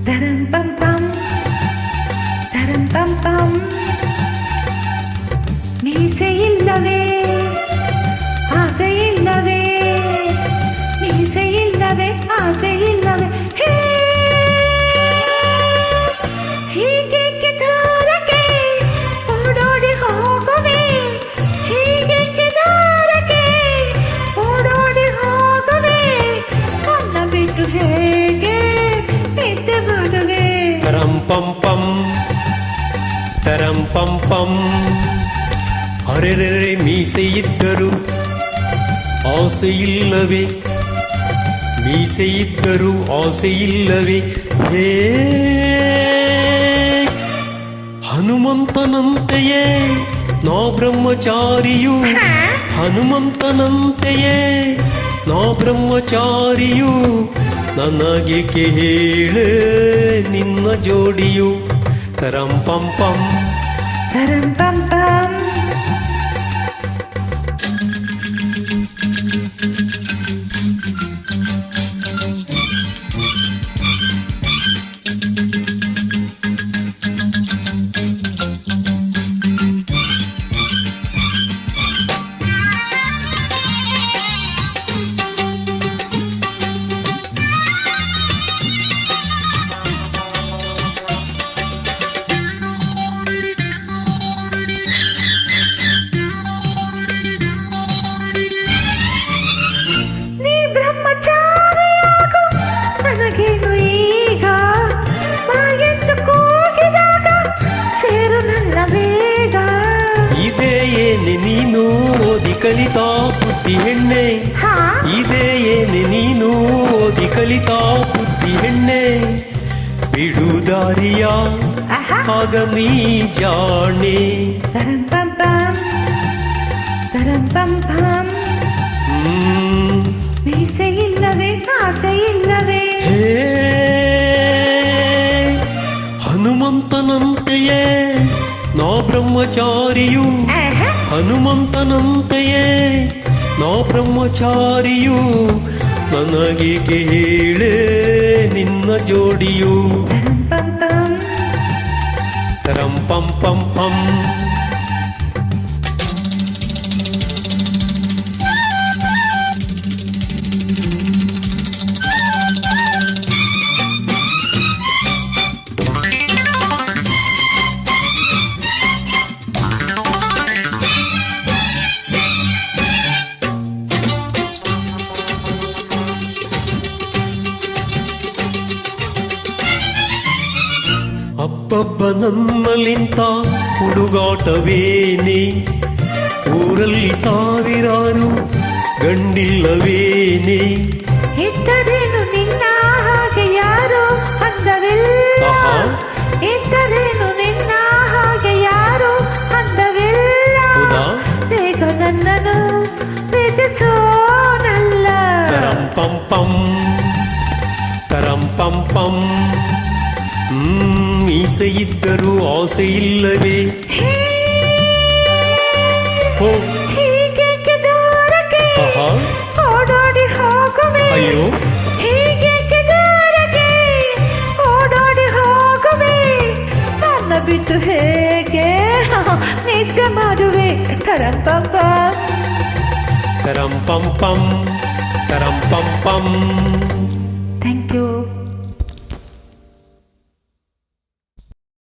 Taram pam pam, taram pam pam. மீசையில்லவே ஆசையில்லவே, மீசையிಲ್ಲவே ಆಸೆಯಿಲ್ಲವೆ. ಹೀಗೇಕೆ ದೂರಕ್ಕೆ ಓಡೋಡಿ ಹೋಗುವೆ, ಹೀಗೇಕೆ ದೂರಕ್ಕೆ ಓಡೋಡಿ ಹೋಗುವೆ, ನನ್ನ ಬಿಟ್ಟು ಹೇಗೆ ನಿದ್ದೆ ಮಾಡುವೆ. ತರಂ ಪಂ ಪಂ ತರಂ ಪಂ ಪಂ. ಅರೆರೆರೆ ಮೀಸೆ ಇದ್ದರು ಆಸೆಯಿಲ್ಲವೇ, ಮೀಸೆ ಇದ್ದರು ಆಸೆಯಿಲ್ಲವೇ. ಹೇ ಹನುಮಂತನಂತೆಯೇ ನಾ ಬ್ರಹ್ಮಚಾರಿಯು, ಹನುಮಂತನಂತೆಯೇ ನಾ ಬ್ರಹ್ಮಚಾರಿಯು, ನನಗೇಕೆ ಹೇಳೆ ನಿನ್ನ ಜೋಡಿಯು. ತರಂ ಪಂ ಪಂ ತರಂ ಪಂ ಪಂ. ನೀನು ಓದಿ ಕಲಿತಾ ಬುದ್ಧಿ ಹೆಣ್ಣೆ, ಇದೇ ಏನೆ ನೀನು ಓದಿ ಕಲಿತಾ ಬುದ್ಧಿ ಹೆಣ್ಣೆ. ಬಿಡುದಾರಿಯ ಆಗ ನೀ ಜಾಣೆ. ತರಂ ಪಂ ಪಂ, ತರಂ ಪಂ ಪಂ. ಮೀಸೆಯಿಲ್ಲವೇ ಆಸೆಯಿಲ್ಲವೇ. ಹೇ ಹನುಮಂತನಂತೆಯೇ ನಾ ಬ್ರಹ್ಮಚಾರಿಯು, ಹನುಮಂತನಂತೆಯೇ ನಾ ಬ್ರಹ್ಮಚಾರಿಯು, ನನಗೇಕೆ ಹೇಳೆ ನಿನ್ನ ಜೋಡಿಯು. ತರಂ ಪಂ ಪಂ ಪಂ. ಅಪ್ಪಬ್ಬ ನನ್ನಲಿಂತ ಹುಡುಗಾಟವೇನೆ, ಊರಲ್ಲಿ ಸಾವಿರಾರು ಗಂಡಿಲ್ಲವೇನೆ. ಇದ್ದರೇನು ನಿನ್ನ ಹಾಗೆ ಯಾರು ಅಂದವಿಲ್ಲ, ಇದ್ದರೇನು ನಿನ್ನ ಹಾಗೆ ಯಾರು ಅಂದವಿಲ್ಲ. ಬೇಗ ನನ್ನನ್ನು ಪ್ರೀತಿಸೋನಲ್ಲ. ತರಂ ಪಂ ಪಂ ತರಂ ಪಂ ಪಂ. ಮೀಸೆ ಇದ್ದರೂ ಆಸೆ ಇಲ್ಲವೇ. ಹೀಗೇಕೆ ದೂರಕ್ಕೆ ಓಡೋಡಿ ಹೋಗುವೆ, ಅಯ್ಯೋ ಹೀಗೇಕೆ ದೂರಕ್ಕೆ ಓಡೋಡಿ ಹೋಗುವೆ, ನನ್ನ ಬಿಟ್ಟು ಹೇಗೆ ನಿದ್ದೆ ಮಾಡುವೆ. ತರಂ ಪಂ ಪಂ ತರಂ ಪಂ ಪಂ ತರಂ ಪಂ ಪಂ. Thank you.